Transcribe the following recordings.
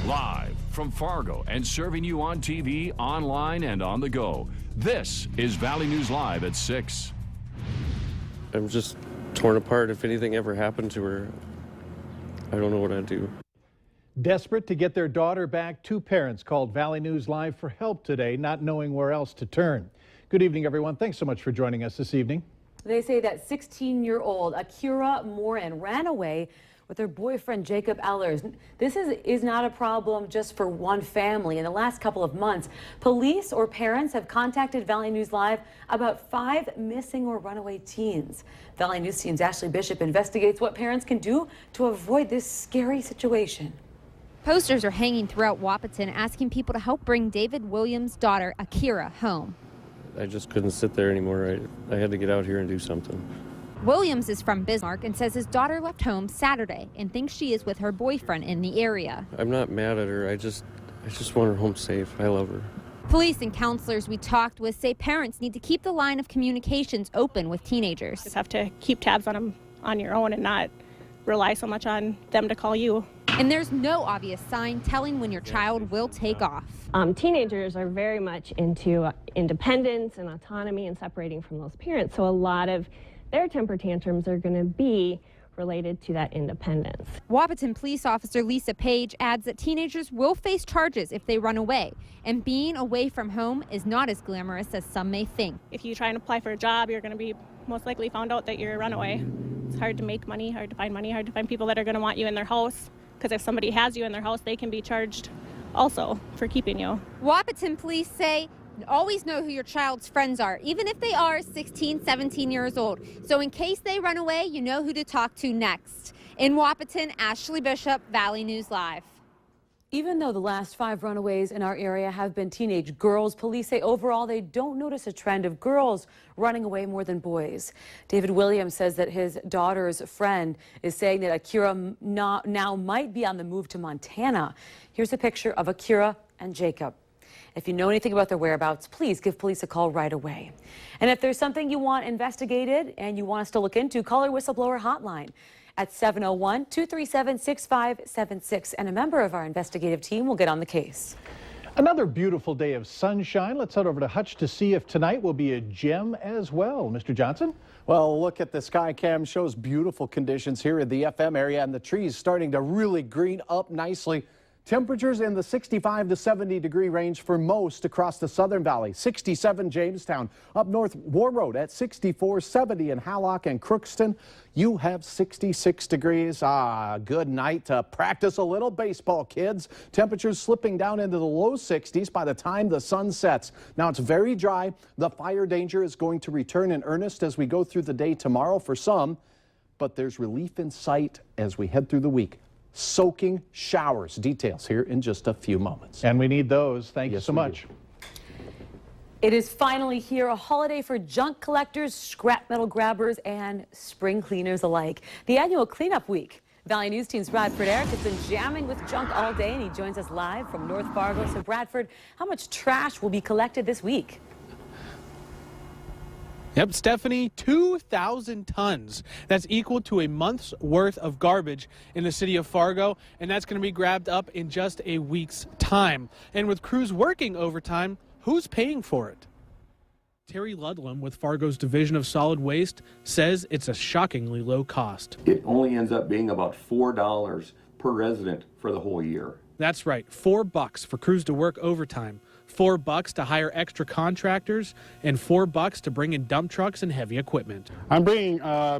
Live from Fargo and serving you on TV, online, and on the go. This is Valley News Live at 6. I'm just torn apart. If anything ever happened to her, I don't know what I'd do. Desperate to get their daughter back, two parents called Valley News Live for help today, not knowing where else to turn. Good evening, everyone. Thanks so much for joining us this evening. They say that 16-year-old Akira Morin ran away with her boyfriend, Jacob Ellers. This is not a problem just for one family. In the last couple of months, police or parents have contacted Valley News Live about 5 missing or runaway teens. Valley News team's Ashley Bishop investigates what parents can do to avoid this scary situation. Posters are hanging throughout Wahpeton asking people to help bring David Williams' daughter, Akira, home. I just couldn't sit there anymore. I had to get out here and do something. Williams is from Bismarck and says his daughter left home Saturday and thinks she is with her boyfriend in the area. I'm not mad at her. I just want her home safe. I love her. Police and counselors we talked with say parents need to keep the line of communications open with teenagers. Just have to keep tabs on them on your own and not rely so much on them to call you. And there's no obvious sign telling when your child will take off. Teenagers are very much into independence and autonomy and separating from those parents. So a lot of their temper tantrums are going to be related to that independence. Wahpeton police officer Lisa Page adds that teenagers will face charges if they run away, and being away from home is not as glamorous as some may think. If you try and apply for a job, you're going to be most likely found out that you're a runaway. It's hard to make money, hard to find people that are going to want you in their house, because if somebody has you in their house, they can be charged also for keeping you. Wahpeton police say always know who your child's friends are, even if they are 16, 17 years old. So in case they run away, you know who to talk to next. In Wahpeton, Ashley Bishop, Valley News Live. Even though the last 5 runaways in our area have been teenage girls, police say overall they don't notice a trend of girls running away more than boys. David Williams says that his daughter's friend is saying that Akira now might be on the move to Montana. Here's a picture of Akira and Jacob. If you know anything about their whereabouts, please give police a call right away. And if there's something you want investigated and you want us to look into, call our whistleblower hotline at 701-237-6576. And a member of our investigative team will get on the case. Another beautiful day of sunshine. Let's head over to Hutch to see if tonight will be a gem as well. Mr. Johnson? Well, look at the sky cam. Shows beautiful conditions here in the FM area, and the trees starting to really green up nicely. Temperatures in the 65 to 70 degree range for most across the Southern Valley. 67 Jamestown, up north War Road at 64, 70 in Hallock and Crookston. You have 66 degrees. Good night to practice a little baseball, kids. Temperatures slipping down into the low 60s by the time the sun sets. Now it's very dry. The fire danger is going to return in earnest as we go through the day tomorrow for some, but there's relief in sight as we head through the week. Soaking showers. Details here in just a few moments. And we need those. Thank you so much. It is finally here, a holiday for junk collectors, scrap metal grabbers, and spring cleaners alike. The annual cleanup week. Valley News team's Bradford Eric has been jamming with junk all day, and he joins us live from North Fargo. So Bradford, how much trash will be collected this week? Yep, Stephanie, 2,000 tons. That's equal to a month's worth of garbage in the city of Fargo, and that's going to be grabbed up in just a week's time. And with crews working overtime, who's paying for it? Terry Ludlam with Fargo's Division of Solid Waste says it's a shockingly low cost. It only ends up being about $4 per resident for the whole year. That's right, $4 for crews to work overtime. $4 to hire extra contractors, and $4 to bring in dump trucks and heavy equipment. I'm bringing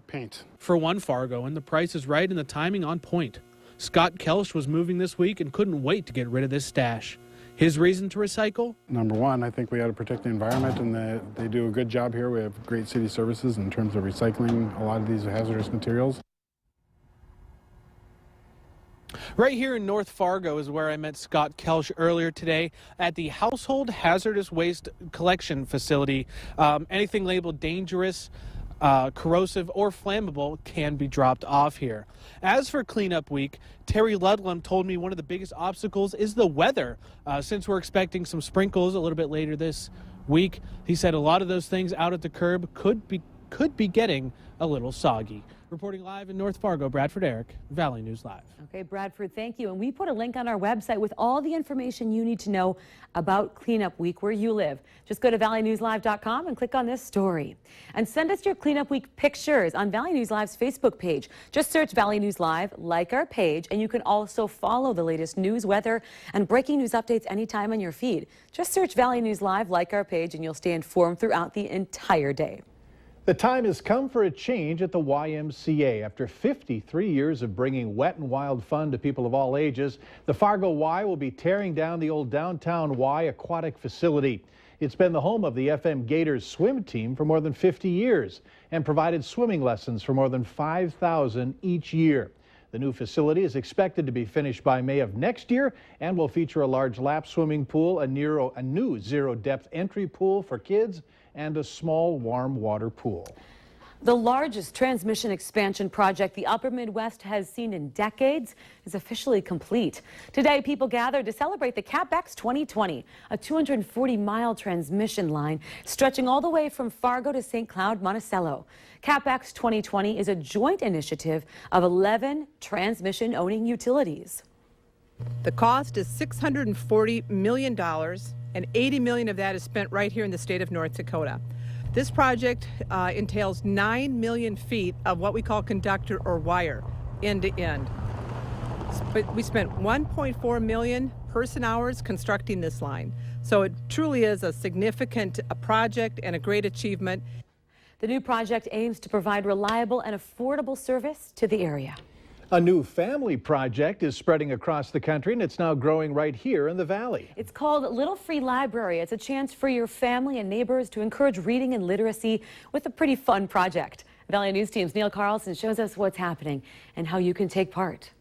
paint. For one Fargoan, the price is right and the timing on point. Scott Kelsch was moving this week and couldn't wait to get rid of this stash. His reason to recycle? Number one, I think we got to protect the environment, and they do a good job here. We have great city services in terms of recycling a lot of these hazardous materials. Right here in North Fargo is where I met Scott Kelsch earlier today at the Household Hazardous Waste Collection Facility. Anything labeled dangerous, corrosive, or flammable can be dropped off here. As for cleanup week, Terry Ludlam told me one of the biggest obstacles is the weather. Since we're expecting some sprinkles a little bit later this week, he said a lot of those things out at the curb could be getting a little soggy. Reporting live in North Fargo, Bradford Eric, Valley News Live. Okay, Bradford, thank you. And we put a link on our website with all the information you need to know about Cleanup Week where you live. Just go to valleynewslive.com and click on this story. And send us your Cleanup Week pictures on Valley News Live's Facebook page. Just search Valley News Live, like our page, and you can also follow the latest news, weather, and breaking news updates anytime on your feed. Just search Valley News Live, like our page, and you'll stay informed throughout the entire day. The time has come for a change at the YMCA. After 53 years of bringing wet and wild fun to people of all ages, the Fargo Y will be tearing down the old downtown Y aquatic facility. It's been the home of the FM Gators swim team for more than 50 years and provided swimming lessons for more than 5,000 each year. The new facility is expected to be finished by May of next year and will feature a large lap swimming pool, a new zero-depth entry pool for kids, and a small warm water pool. The largest transmission expansion project the Upper Midwest has seen in decades is officially complete. Today, people gathered to celebrate the CapEx 2020, a 240-mile transmission line stretching all the way from Fargo to St. Cloud, Monticello. CapEx 2020 is a joint initiative of 11 transmission-owning utilities. The cost is $640 million, and $80 million of that is spent right here in the state of North Dakota. This project entails 9 million feet of what we call conductor or wire, end to end. But we spent 1.4 million person hours constructing this line. So it truly is a significant project and a great achievement. The new project aims to provide reliable and affordable service to the area. A new family project is spreading across the country, and it's now growing right here in the Valley. It's called Little Free Library. It's a chance for your family and neighbors to encourage reading and literacy with a pretty fun project. Valley News Team's Neil Carlson shows us what's happening and how you can take part.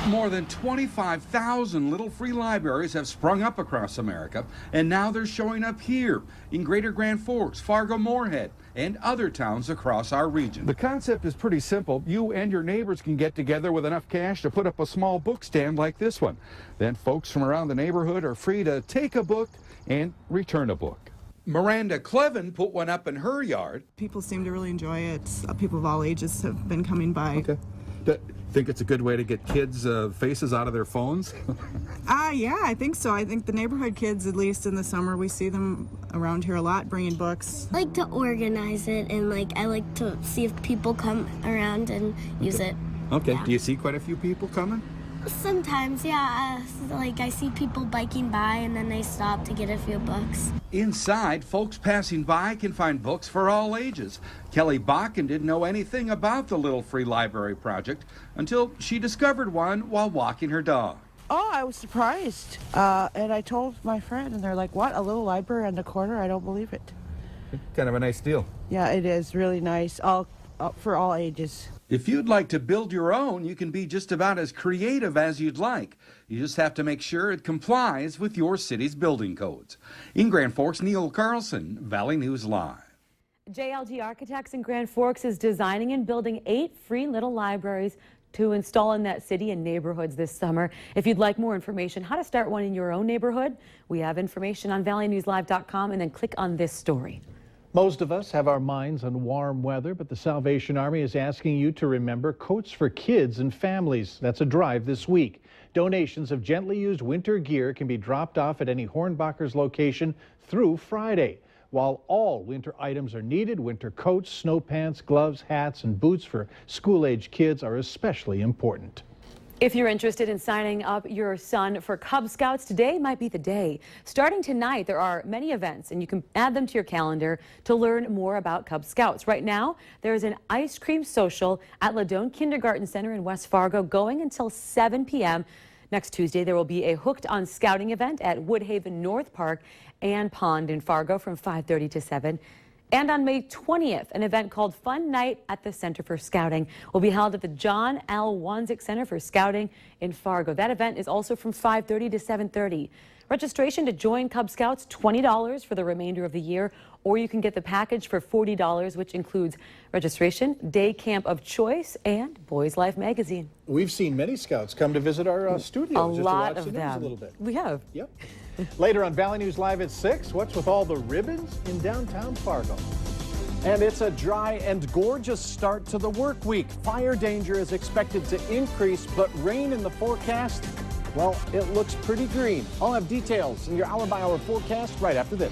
More than 25,000 little free libraries have sprung up across America, and now they're showing up here in Greater Grand Forks, Fargo, Moorhead, and other towns across our region. The concept is pretty simple. You and your neighbors can get together with enough cash to put up a small book stand like this one. Then folks from around the neighborhood are free to take a book and return a book. Miranda Clevin put one up in her yard. People seem to really enjoy it. People of all ages have been coming by. Okay. Think it's a good way to get kids' faces out of their phones? Yeah, I think so. I think the neighborhood kids, at least in the summer, we see them around here a lot bringing books. I like to organize it, and I like to see if people come around and use it. Okay. Yeah. Do you see quite a few people coming? Sometimes, yeah. I see people biking by, and then they stop to get a few books. Inside, folks passing by can find books for all ages. Kelly Bakken didn't know anything about the Little Free Library project until she discovered one while walking her dog. Oh, I was surprised. And I told my friend, and they're like, what, a little library on the corner? I don't believe it. Kind of a nice deal. Yeah, it is really nice, for all ages. If you'd like to build your own, you can be just about as creative as you'd like. You just have to make sure it complies with your city's building codes. In Grand Forks, Neil Carlson, Valley News Live. JLG Architects in Grand Forks is designing and building 8 free little libraries to install in that city and neighborhoods this summer. If you'd like more information how to start one in your own neighborhood, we have information on valleynewslive.com, and then click on this story. Most of us have our minds on warm weather, but the Salvation Army is asking you to remember Coats for Kids and Families. That's a drive this week. Donations of gently used winter gear can be dropped off at any Hornbacher's location through Friday. While all winter items are needed, winter coats, snow pants, gloves, hats, and boots for school-age kids are especially important. If you're interested in signing up your son for Cub Scouts, today might be the day. Starting tonight, there are many events, and you can add them to your calendar to learn more about Cub Scouts. Right now, there's an ice cream social at Ladone Kindergarten Center in West Fargo going until 7 p.m. Next Tuesday, there will be a Hooked on Scouting event at Woodhaven North Park and Pond in Fargo from 5:30 to 7. And on May 20th, an event called Fun Night at the Center for Scouting will be held at the John L. Wanzik Center for Scouting in Fargo. That event is also from 5:30 to 7:30. Registration to join Cub Scouts, $20 for the remainder of the year, or you can get the package for $40, which includes registration, day camp of choice, and Boys Life magazine. We've seen many Scouts come to visit our studio just to watch the news a little bit. We have. Yep. Later on Valley News Live at 6, what's with all the ribbons in downtown Fargo? And it's a dry and gorgeous start to the work week. Fire danger is expected to increase, but rain in the forecast, well, it looks pretty green. I'll have details in your hour-by-hour forecast right after this.